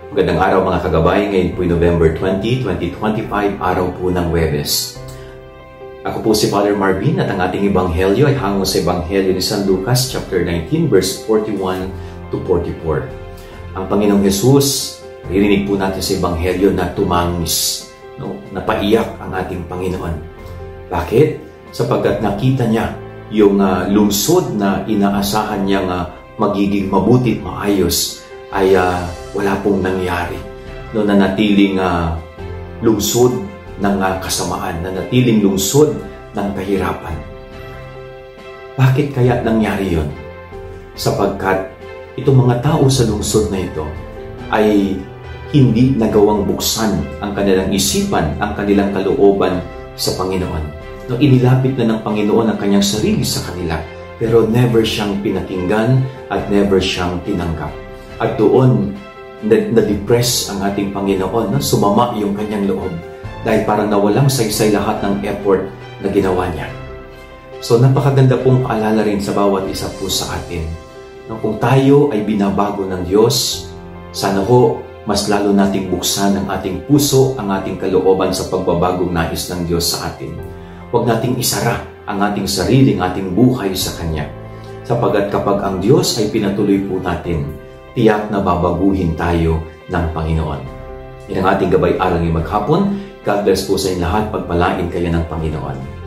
Magandang araw mga kagabay, ngayon po November 20, 2025, araw po ng Huwebes. Ako po si Father Marvin at ang ating ebanghelyo ay hango sa ebanghelyo ni San Lucas chapter 19 verse 41 to 44. Ang Panginoong Jesus, ririnig po natin sa ebanghelyo na tumangis, napaiyak ang ating Panginoon. Bakit? Sapagkat nakita niya yung lungsod na inaasahan niyang magiging mabuti at maayos ay wala pong nangyari. Nanatiling lungsod ng kasamaan, nanatiling lungsod ng kahirapan. Bakit kaya nangyari yon? Sapagkat itong mga tao sa lungsod na ito ay hindi nagawang buksan ang kanilang isipan, ang kanilang kalooban sa Panginoon. Inilapit na ng Panginoon ang kanyang sarili sa kanila, pero never siyang pinakinggan at never siyang tinanggap. At doon, na-depress ang ating Panginoon, sumama yung kanyang loob dahil parang nawalang saysay lahat ng effort na ginawa niya. So napakaganda pong paalala rin sa bawat isa po sa atin. Kung tayo ay binabago ng Diyos, sana ho mas lalo nating buksan ang ating puso, ang ating kalooban sa pagbabagong nais ng Diyos sa atin. Huwag nating isara ang ating sarili, ang ating buhay sa Kanya. Sapagkat kapag ang Diyos ay pinatuloy po natin, tiyak na babaguhin tayo ng Panginoon. Yan ang ating gabay-aral ngayong maghapon. God bless po sa inyo lahat. Pagpalain kayo ng Panginoon.